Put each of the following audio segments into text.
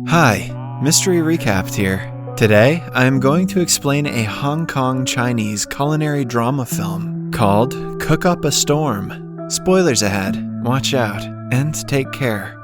Hi, Mystery Recapped here. Today, I am going to explain a Hong Kong Chinese culinary drama film called Cook Up a Storm. Spoilers ahead, watch out, and take care.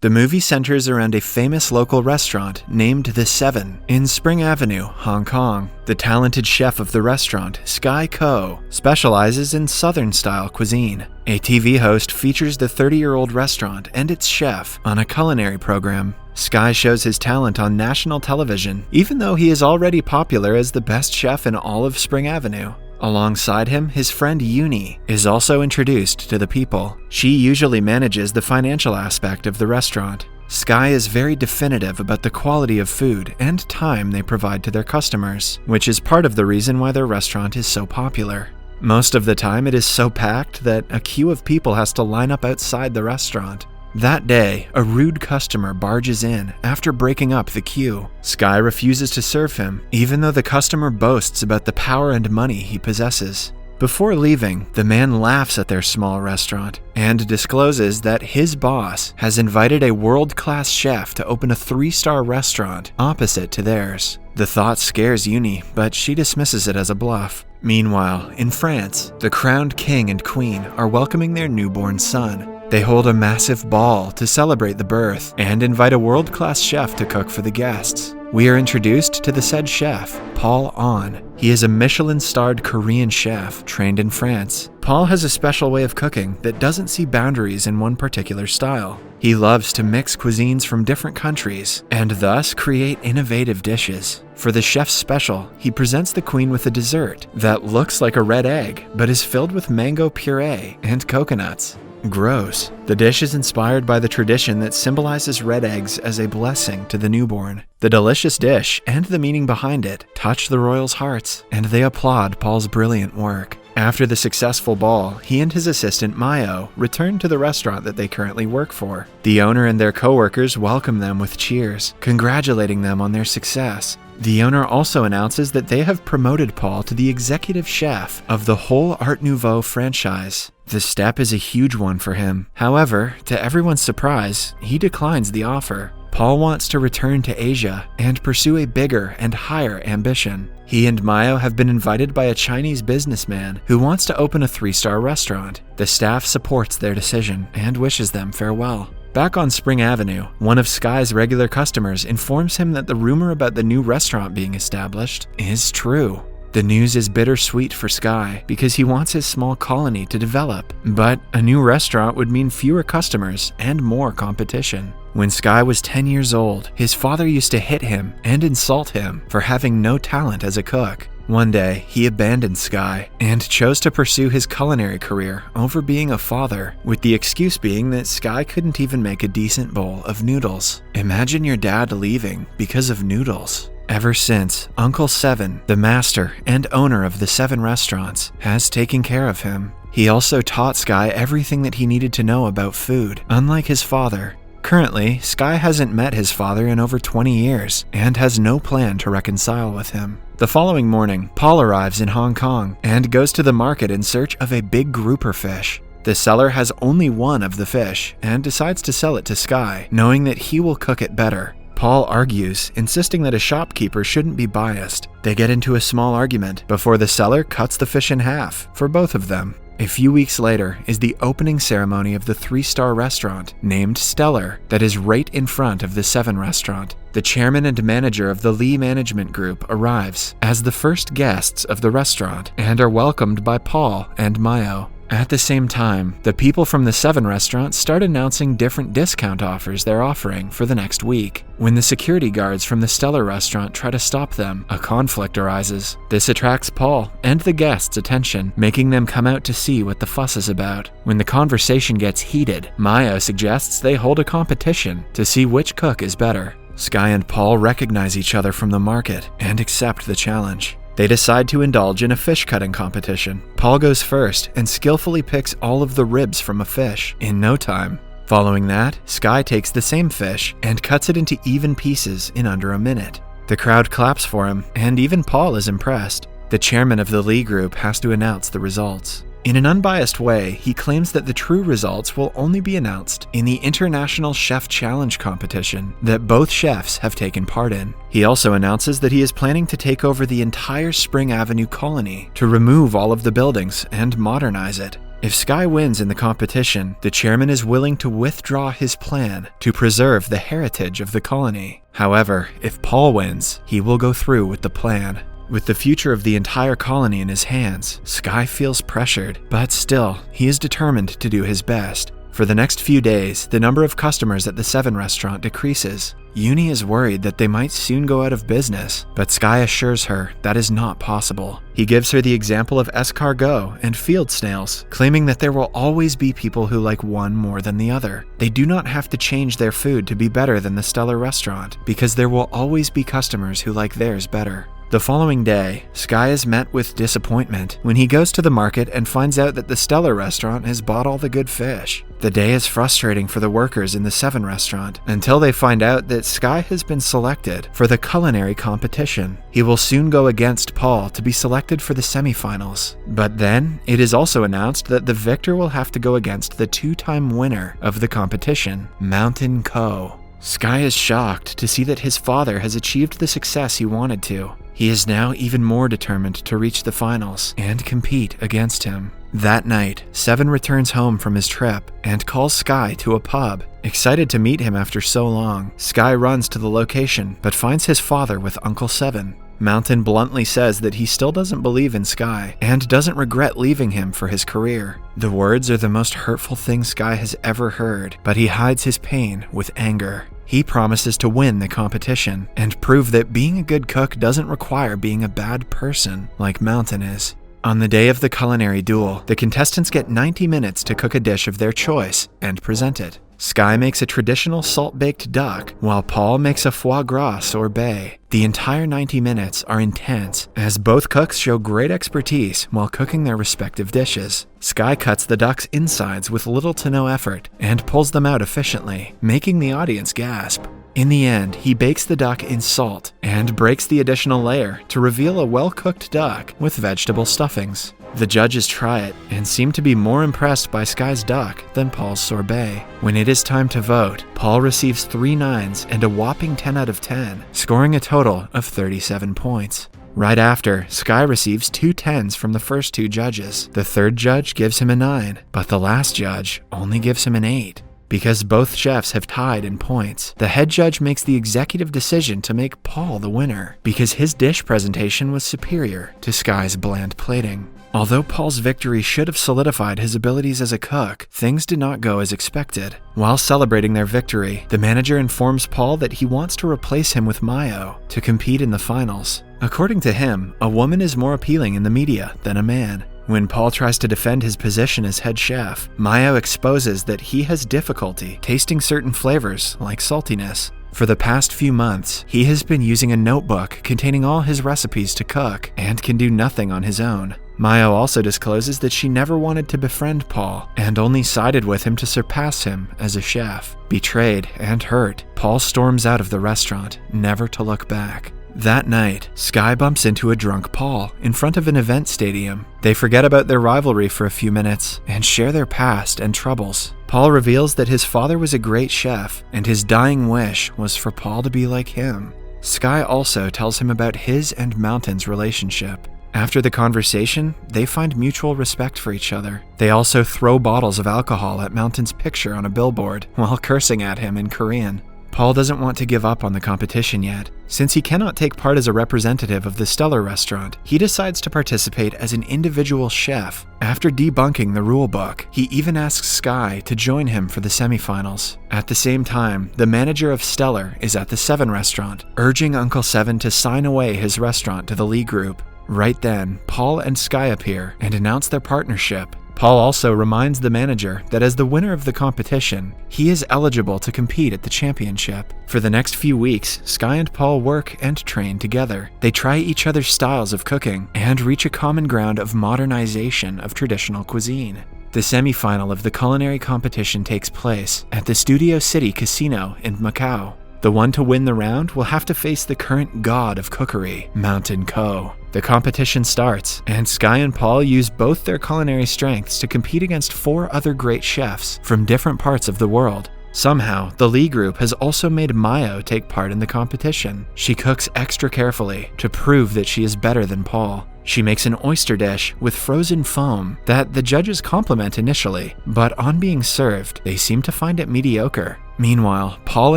The movie centers around a famous local restaurant named The Seven in Spring Avenue, Hong Kong. The talented chef of the restaurant, Sky Ko, specializes in Southern-style cuisine. A TV host features the 30-year-old restaurant and its chef on a culinary program. Sky shows his talent on national television, even though he is already popular as the best chef in all of Spring Avenue. Alongside him, his friend Uni is also introduced to the people. She usually manages the financial aspect of the restaurant. Sky is very definitive about the quality of food and time they provide to their customers, which is part of the reason why their restaurant is so popular. Most of the time, it is so packed that a queue of people has to line up outside the restaurant. That day, a rude customer barges in after breaking up the queue. Sky refuses to serve him, even though the customer boasts about the power and money he possesses. Before leaving, the man laughs at their small restaurant and discloses that his boss has invited a world-class chef to open a 3-star restaurant opposite to theirs. The thought scares Uni, but she dismisses it as a bluff. Meanwhile, in France, the crowned king and queen are welcoming their newborn son. They hold a massive ball to celebrate the birth and invite a world-class chef to cook for the guests. We are introduced to the said chef, Paul An. He is a Michelin-starred Korean chef trained in France. Paul has a special way of cooking that doesn't see boundaries in one particular style. He loves to mix cuisines from different countries and thus create innovative dishes. For the chef's special, he presents the queen with a dessert that looks like a red egg but is filled with mango puree and coconuts. Gross. The dish is inspired by the tradition that symbolizes red eggs as a blessing to the newborn. The delicious dish and the meaning behind it touch the royals' hearts, and they applaud Paul's brilliant work. After the successful ball, he and his assistant Mayo return to the restaurant that they currently work for. The owner and their co-workers welcome them with cheers, congratulating them on their success. The owner also announces that they have promoted Paul to the executive chef of the whole Art Nouveau franchise. The step is a huge one for him. However, to everyone's surprise, he declines the offer. Paul wants to return to Asia and pursue a bigger and higher ambition. He and Mayo have been invited by a Chinese businessman who wants to open a 3-star restaurant. The staff supports their decision and wishes them farewell. Back on Spring Avenue, one of Sky's regular customers informs him that the rumor about the new restaurant being established is true. The news is bittersweet for Sky because he wants his small colony to develop, but a new restaurant would mean fewer customers and more competition. When Sky was 10 years old, his father used to hit him and insult him for having no talent as a cook. One day, he abandoned Sky and chose to pursue his culinary career over being a father, with the excuse being that Sky couldn't even make a decent bowl of noodles. Imagine your dad leaving because of noodles. Ever since, Uncle Seven, the master and owner of the 7 restaurants, has taken care of him. He also taught Sky everything that he needed to know about food, unlike his father. Currently, Sky hasn't met his father in over 20 years and has no plan to reconcile with him. The following morning, Paul arrives in Hong Kong and goes to the market in search of a big grouper fish. The seller has only one of the fish and decides to sell it to Sky, knowing that he will cook it better. Paul argues, insisting that a shopkeeper shouldn't be biased. They get into a small argument before the seller cuts the fish in half for both of them. A few weeks later is the opening ceremony of the 3-star restaurant named Stellar that is right in front of the 7 restaurant. The chairman and manager of the Lee Management Group arrives as the first guests of the restaurant and are welcomed by Paul and Mayo. At the same time, the people from the 7 restaurants start announcing different discount offers they're offering for the next week. When the security guards from the Stellar restaurant try to stop them, a conflict arises. This attracts Paul and the guests' attention, making them come out to see what the fuss is about. When the conversation gets heated, Mayo suggests they hold a competition to see which cook is better. Sky and Paul recognize each other from the market and accept the challenge. They decide to indulge in a fish cutting competition. Paul goes first and skillfully picks all of the ribs from a fish in no time. Following that, Sky takes the same fish and cuts it into even pieces in under a minute. The crowd claps for him, and even Paul is impressed. The chairman of the Lee Group has to announce the results. In an unbiased way, he claims that the true results will only be announced in the International Chef Challenge competition that both chefs have taken part in. He also announces that he is planning to take over the entire Spring Avenue colony to remove all of the buildings and modernize it. If Sky wins in the competition, the chairman is willing to withdraw his plan to preserve the heritage of the colony. However, if Paul wins, he will go through with the plan. With the future of the entire colony in his hands, Sky feels pressured, but still, he is determined to do his best. For the next few days, the number of customers at the Seven restaurant decreases. Uni is worried that they might soon go out of business, but Sky assures her that is not possible. He gives her the example of escargot and field snails, claiming that there will always be people who like one more than the other. They do not have to change their food to be better than the Stellar restaurant, because there will always be customers who like theirs better. The following day, Sky is met with disappointment when he goes to the market and finds out that the Stellar restaurant has bought all the good fish. The day is frustrating for the workers in the Seven restaurant until they find out that Sky has been selected for the culinary competition. He will soon go against Paul to be selected for the semifinals. But then, it is also announced that the victor will have to go against the two-time winner of the competition, Mountain Co. Sky is shocked to see that his father has achieved the success he wanted to. He is now even more determined to reach the finals and compete against him. That night, Seven returns home from his trip and calls Sky to a pub. Excited to meet him after so long, Sky runs to the location but finds his father with Uncle Seven. Mountain bluntly says that he still doesn't believe in Sky and doesn't regret leaving him for his career. The words are the most hurtful thing Sky has ever heard, but he hides his pain with anger. He promises to win the competition and prove that being a good cook doesn't require being a bad person like Mountain is. On the day of the culinary duel, the contestants get 90 minutes to cook a dish of their choice and present it. Sky makes a traditional salt-baked duck, while Paul makes a foie gras sorbet. The entire 90 minutes are intense, as both cooks show great expertise while cooking their respective dishes. Sky cuts the duck's insides with little to no effort and pulls them out efficiently, making the audience gasp. In the end, he bakes the duck in salt and breaks the additional layer to reveal a well-cooked duck with vegetable stuffings. The judges try it and seem to be more impressed by Sky's duck than Paul's sorbet. When it is time to vote, Paul receives 3 9s and a whopping 10 out of 10, scoring a total of 37 points. Right after, Sky receives 2 10s from the first 2 judges. The third judge gives him a 9, but the last judge only gives him an 8. Because both chefs have tied in points, the head judge makes the executive decision to make Paul the winner, because his dish presentation was superior to Sky's bland plating. Although Paul's victory should have solidified his abilities as a cook, things did not go as expected. While celebrating their victory, the manager informs Paul that he wants to replace him with Mayo to compete in the finals. According to him, a woman is more appealing in the media than a man. When Paul tries to defend his position as head chef, Mayo exposes that he has difficulty tasting certain flavors like saltiness. For the past few months, he has been using a notebook containing all his recipes to cook and can do nothing on his own. Mayo also discloses that she never wanted to befriend Paul and only sided with him to surpass him as a chef. Betrayed and hurt, Paul storms out of the restaurant, never to look back. That night, Sky bumps into a drunk Paul in front of an event stadium. They forget about their rivalry for a few minutes and share their past and troubles. Paul reveals that his father was a great chef and his dying wish was for Paul to be like him. Sky also tells him about his and Mountain's relationship. After the conversation, they find mutual respect for each other. They also throw bottles of alcohol at Mountain's picture on a billboard while cursing at him in Korean. Paul doesn't want to give up on the competition yet. Since he cannot take part as a representative of the Stellar restaurant, he decides to participate as an individual chef. After debunking the rule book, he even asks Sky to join him for the semifinals. At the same time, the manager of Stellar is at the Seven restaurant, urging Uncle Seven to sign away his restaurant to the Lee Group. Right then, Paul and Sky appear and announce their partnership. Paul also reminds the manager that as the winner of the competition, he is eligible to compete at the championship. For the next few weeks, Sky and Paul work and train together. They try each other's styles of cooking and reach a common ground of modernization of traditional cuisine. The semifinal of the culinary competition takes place at the Studio City Casino in Macau. The one to win the round will have to face the current god of cookery, Mountain Co. The competition starts, and Sky and Paul use both their culinary strengths to compete against 4 other great chefs from different parts of the world. Somehow, the Lee group has also made Mayo take part in the competition. She cooks extra carefully to prove that she is better than Paul. She makes an oyster dish with frozen foam that the judges compliment initially, but on being served, they seem to find it mediocre. Meanwhile, Paul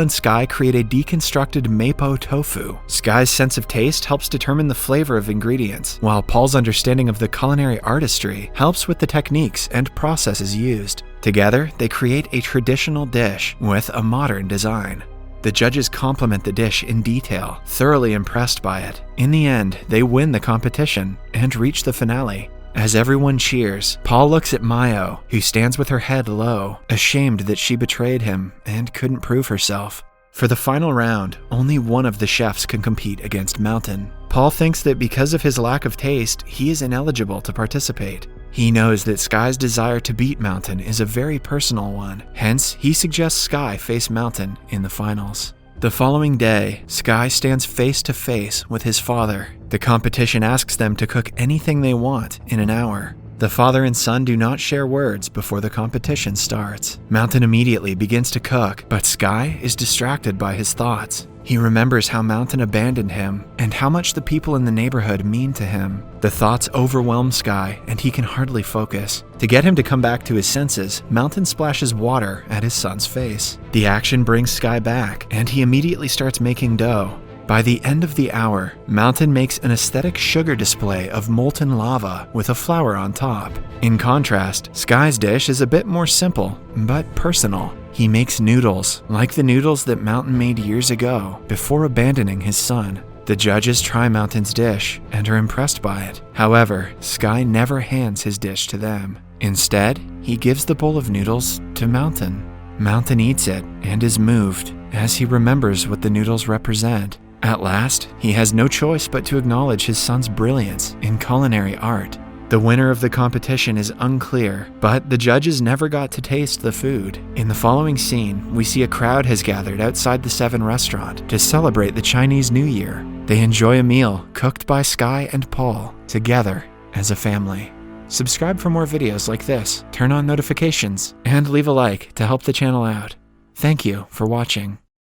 and Sky create a deconstructed mapo tofu. Sky's sense of taste helps determine the flavor of ingredients, while Paul's understanding of the culinary artistry helps with the techniques and processes used. Together, they create a traditional dish with a modern design. The judges compliment the dish in detail, thoroughly impressed by it. In the end, they win the competition and reach the finale. As everyone cheers, Paul looks at Mayo, who stands with her head low, ashamed that she betrayed him and couldn't prove herself. For the final round, only one of the chefs can compete against Mountain. Paul thinks that because of his lack of taste, he is ineligible to participate. He knows that Sky's desire to beat Mountain is a very personal one, hence he suggests Sky face Mountain in the finals. The following day, Sky stands face to face with his father. The competition asks them to cook anything they want in an hour. The father and son do not share words before the competition starts. Mountain immediately begins to cook, but Sky is distracted by his thoughts. He remembers how Mountain abandoned him and how much the people in the neighborhood mean to him. The thoughts overwhelm Sky and he can hardly focus. To get him to come back to his senses, Mountain splashes water at his son's face. The action brings Sky back and he immediately starts making dough. By the end of the hour, Mountain makes an aesthetic sugar display of molten lava with a flower on top. In contrast, Sky's dish is a bit more simple, but personal. He makes noodles, like the noodles that Mountain made years ago, before abandoning his son. The judges try Mountain's dish and are impressed by it. However, Sky never hands his dish to them. Instead, he gives the bowl of noodles to Mountain. Mountain eats it and is moved, as he remembers what the noodles represent. At last, he has no choice but to acknowledge his son's brilliance in culinary art. The winner of the competition is unclear, but the judges never got to taste the food. In the following scene, we see a crowd has gathered outside the Seven restaurant to celebrate the Chinese New Year. They enjoy a meal cooked by Sky and Paul together as a family. Subscribe for more videos like this, turn on notifications, and leave a like to help the channel out. Thank you for watching.